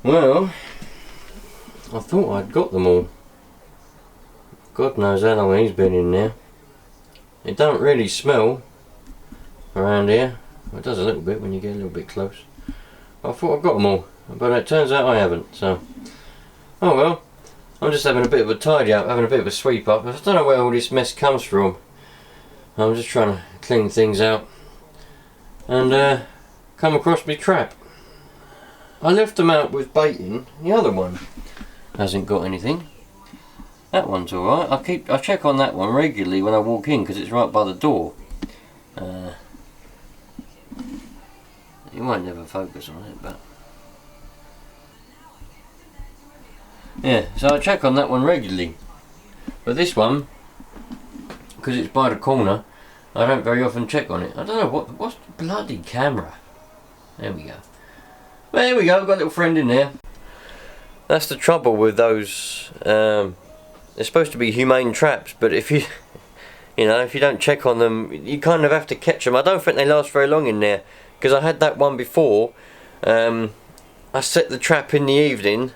Well, I thought I'd got them all. God knows how long he's been in there. It don't really smell around here. Well, it does a little bit when you get a little bit close. I thought I got them all, but it turns out I haven't, so... Oh well, I'm just having a bit of a tidy up, having a bit of a sweep up. I don't know where all this mess comes from. I'm just trying to clean things out. And come across me trap. I left them out with baiting. The other one hasn't got anything. That one's alright. I check on that one regularly when I walk in because it's right by the door. You might never focus on it, but yeah, so I check on that one regularly. But this one, because it's by the corner, I don't very often check on it. I don't know what's the bloody camera. There we go. There we go, I've got a little friend in there. That's the trouble with those, they're supposed to be humane traps, but if you if you don't check on them, you kind of have to catch them. I don't think they last very long in there, because I had that one before. I set the trap in the evening.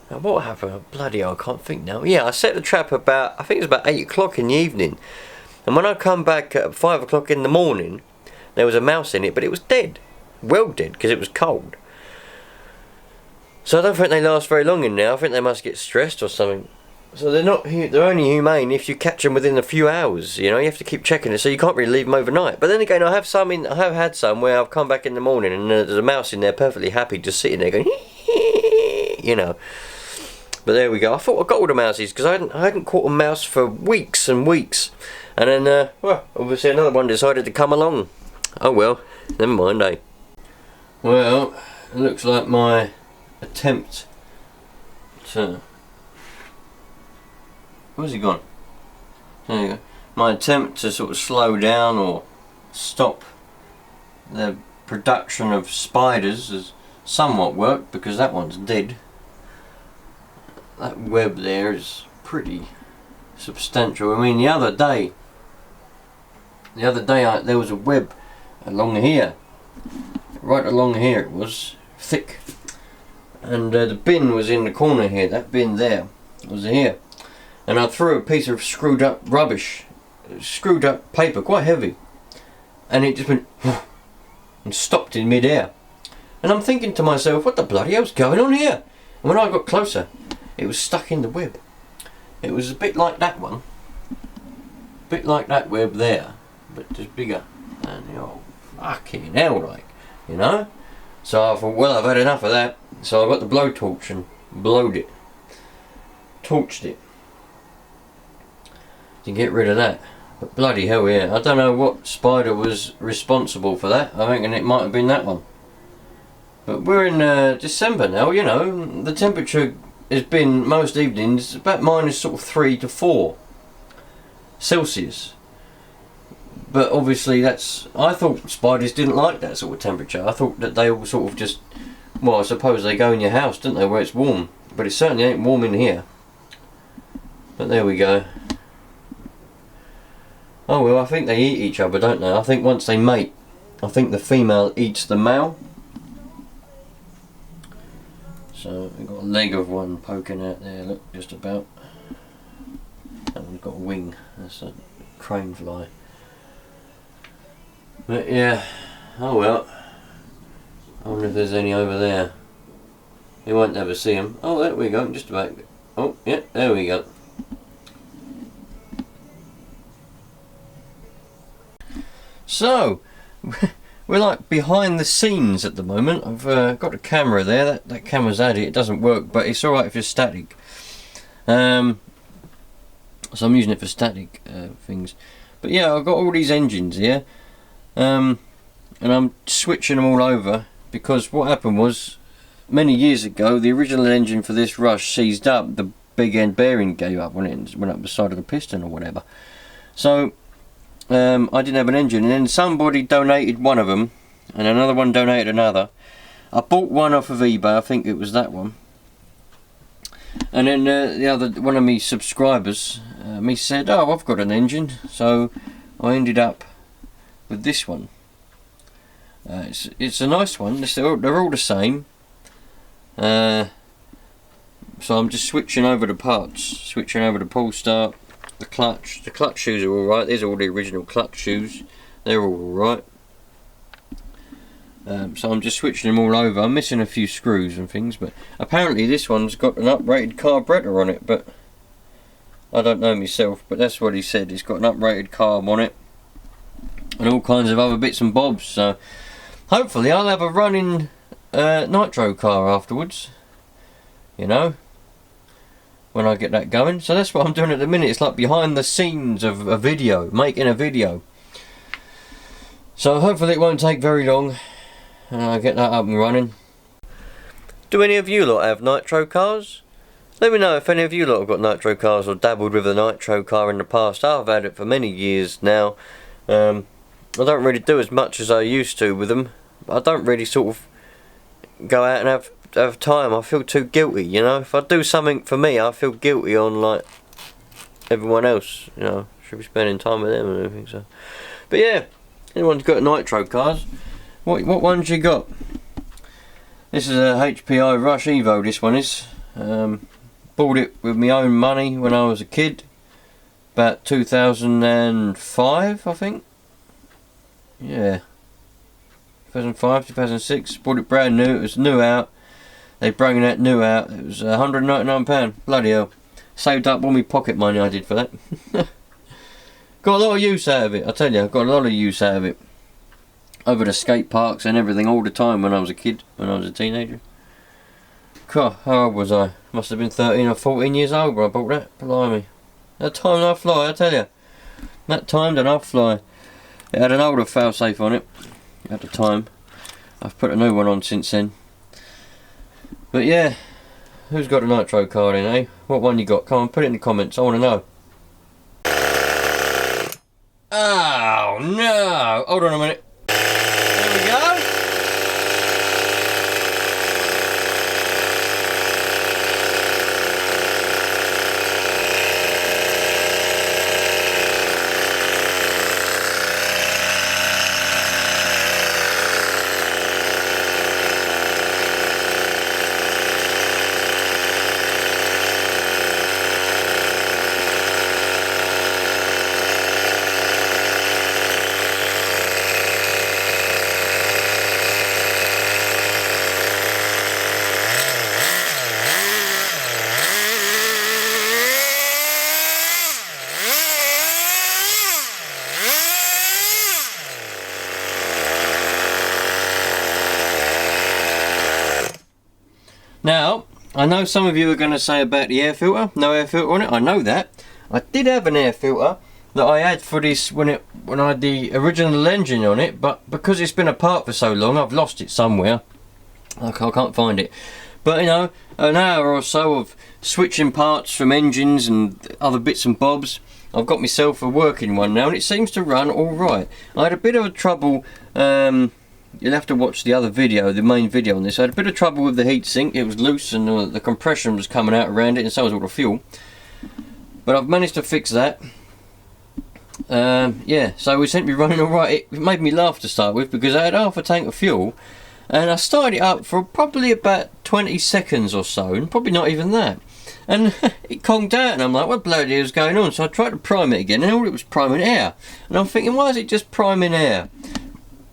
What happened? Bloody hell, I can't think now. Yeah, I set the trap about, I think it was about 8 o'clock in the evening. And when I come back at 5 o'clock in the morning, there was a mouse in it, but it was dead. Well dead, because it was cold. So I don't think they last very long in there. I think they must get stressed or something. So they're only humane if you catch them within a few hours. You have to keep checking it, so you can't really leave them overnight. But then again, I have had some where I've come back in the morning and there's a mouse in there perfectly happy just sitting there going, But there we go. I thought I got all the mousies because I hadn't caught a mouse for weeks and weeks. And then, well, obviously another one decided to come along. Oh well, never mind, eh? Well, it looks like my attempt to... Where's he gone? There you go. My attempt to sort of slow down or stop the production of spiders has somewhat worked, because that one's dead. That web there is pretty substantial. I mean, the other day there was a web along here, right along here. It was thick, and the bin was in the corner here. That bin there was here, and I threw a piece of screwed up rubbish, screwed up paper, quite heavy, and it just went and stopped in mid-air. And I'm thinking to myself, what the bloody hell's going on here? And when I got closer, it was stuck in the web. It was a bit like that one, a bit like that web there, but just bigger. And fucking hell, like, So I thought, well, I've had enough of that. So I got the blowtorch and blowed it, torched it to get rid of that. But bloody hell, yeah, I don't know what spider was responsible for that. I reckon it might have been that one. But we're in December now, the temperature has been most evenings about minus sort of 3 to 4 Celsius. But obviously I thought spiders didn't like that sort of temperature. I thought that they all sort of just, well, I suppose they go in your house, don't they, where it's warm. But it certainly ain't warm in here. But there we go. Oh well, I think they eat each other, don't they? I think once they mate, I think the female eats the male. So we've got a leg of one poking out there, look, just about. That one's got a wing, that's a crane fly. But yeah, oh well. I wonder if there's any over there. You won't ever see them. Oh, there we go, just about. Oh, yeah, there we go. So, we're like behind the scenes at the moment. I've got a camera there. That camera's at it. It doesn't work, but it's alright if it's static. So I'm using it for static things. But yeah, I've got all these engines here. And I'm switching them all over, because what happened was, many years ago, the original engine for this Rush seized up. The big end bearing gave up when it went up the side of the piston or whatever. So I didn't have an engine, and then somebody donated one of them, and another one donated another. I bought one off of eBay, I think it was that one. And then the other, one of me subscribers, me said, oh, I've got an engine. So I ended up with this one. It's a nice one. They're all the same. So I'm just switching over the parts, switching over the pull start, the clutch. The clutch shoes are alright. These are all the original clutch shoes. They're all alright. So I'm just switching them all over. I'm missing a few screws and things, but apparently this one's got an uprated carburetor on it, but I don't know myself, but that's what he said. It's got an uprated carb on it and all kinds of other bits and bobs. So hopefully I'll have a running nitro car afterwards, you know, when I get that going. So that's what I'm doing at the minute. It's like behind the scenes of a video, making a video. So hopefully it won't take very long and I'll get that up and running. Do any of you lot have nitro cars? Let me know if any of you lot have got nitro cars or dabbled with a nitro car in the past. I've had it for many years now. I don't really do as much as I used to with them. I don't really sort of go out and have time. I feel too guilty, you know. If I do something for me, I feel guilty on like everyone else, you know. Should be spending time with them and everything. So, but yeah, anyone's got nitro cars? What ones you got? This is a HPI Rush Evo. This one is. Bought it with my own money when I was a kid, about 2005, I think. Yeah, 2005, 2006. Bought it brand new. It was new out. They brought that new out. It was £199. Bloody hell! Saved up all my pocket money I did for that. Got a lot of use out of it. I tell you, I got a lot of use out of it. Over the skate parks and everything all the time when I was a kid, when I was a teenager. God, how old was I? Must have been 13 or 14 years old when I bought that. Blimey. That time I fly, I tell you. That time did I fly. It had an older failsafe on it at the time. I've put a new one on since then. But yeah, who's got a nitro card in, eh? What one you got? Come on, put it in the comments. I want to know. Oh no! Hold on a minute. There we go. Now, I know some of you are going to say about the air filter, no air filter on it. I know that. I did have an air filter that I had for this when I had the original engine on it, but because it's been apart for so long, I've lost it somewhere. I can't find it. But you know, an hour or so of switching parts from engines and other bits and bobs, I've got myself a working one now, and it seems to run all right. I had a bit of a trouble. You'll have to watch the other video, the main video on this. I had a bit of trouble with the heatsink. It was loose and the compression was coming out around it, and so was all the fuel. But I've managed to fix that. Yeah, so it seemed to be running alright. It made me laugh to start with because I had half a tank of fuel and I started it up for probably about 20 seconds or so, and probably not even that. And it conked out and I'm like, what bloody hell is going on? So I tried to prime it again and all it was priming air. And I'm thinking, why is it just priming air?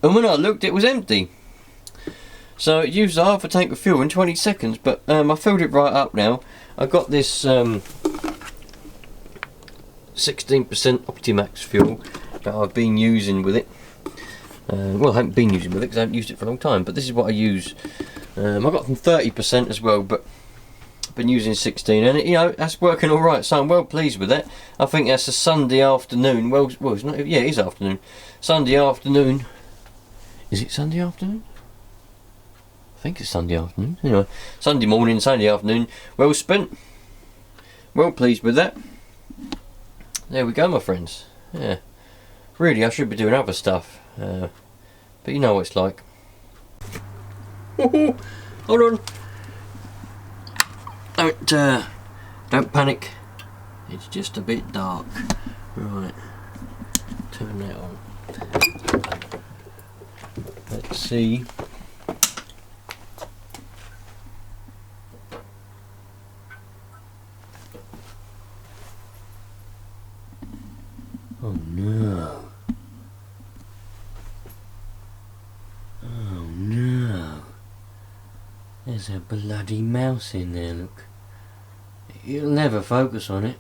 And when I looked, it was empty. So it used half a tank of fuel in 20 seconds, but I filled it right up now. I got this 16% Optimax fuel that I've been using with it. Well, I haven't been using with it because I haven't used it for a long time, but this is what I use. I got from 30% as well, but I've been using 16, and you know, that's working all right. So I'm well pleased with that. I think that's a Sunday afternoon. Well, it's not. Yeah, it is afternoon. Sunday afternoon. Is it Sunday afternoon? I think it's Sunday afternoon. Anyway, Sunday morning, Sunday afternoon. Well spent. Well pleased with that. There we go, my friends. Yeah. Really, I should be doing other stuff. But you know what it's like. Hold on. Don't panic. It's just a bit dark. Right. Turn that on. Let's see. There's a bloody mouse in there, look. It'll never focus on it.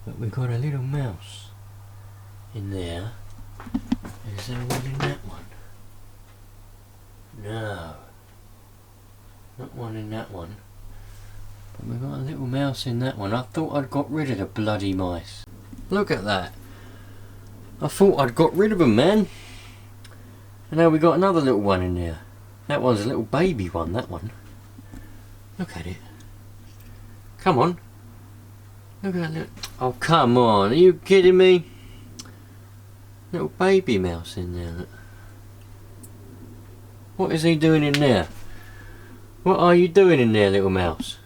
But we've got a little mouse in there. Is there one in that one? No. Not one in that one. But we've got a little mouse in that one. I thought I'd got rid of the bloody mice. Look at that. I thought I'd got rid of them, man. And now we got another little one in there. That one's a little baby one, that one. Look at it. Come on. Look at that little... Oh, come on. Are you kidding me? Little baby mouse in there. Look. What is he doing in there? What are you doing in there, little mouse?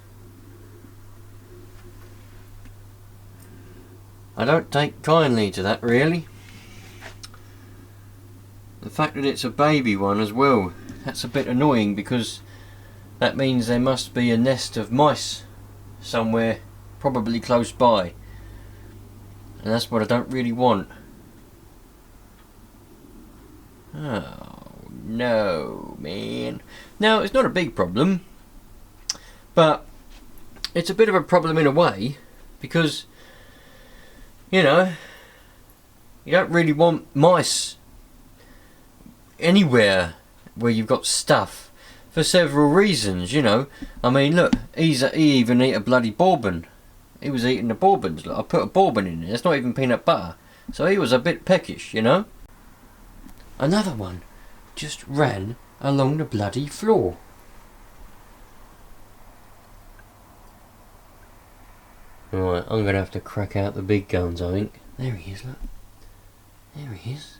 I don't take kindly to that, really. The fact that it's a baby one as well, that's a bit annoying, because that means there must be a nest of mice somewhere, probably close by. And that's what I don't really want. Oh no, man. Now, it's not a big problem, but it's a bit of a problem in a way, because, you know, you don't really want mice anywhere where you've got stuff, for several reasons, you know. I mean, look, he even ate a bloody bourbon. He was eating the bourbons. Look, I put a bourbon in there. It's not even peanut butter. So he was a bit peckish, you know. Another one just ran along the bloody floor. Right, I'm going to have to crack out the big guns, I think. There he is, look. There he is.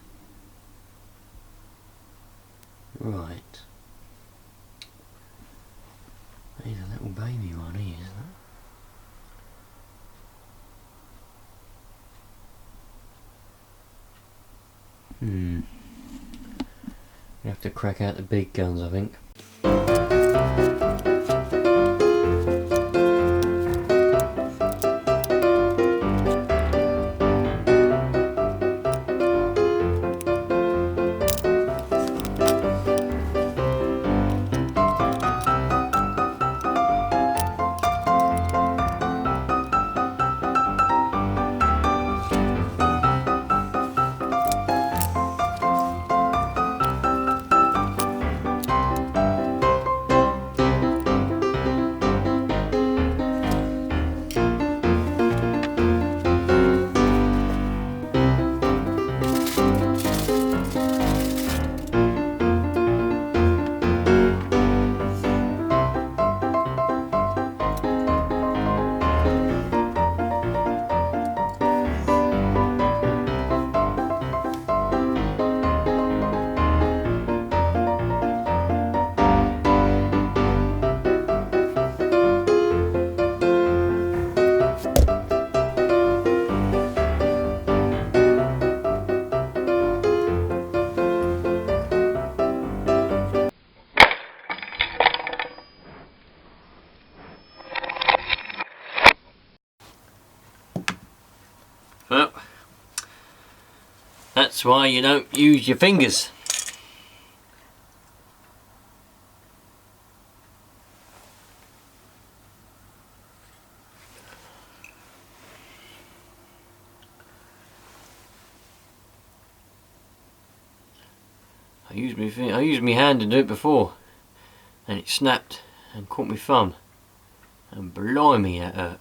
Right. He's a little baby one, he is, look. You have to crack out the big guns, I think. Well, that's why you don't use your fingers. I used my hand to do it before, and it snapped and caught my thumb, and blimey that hurt.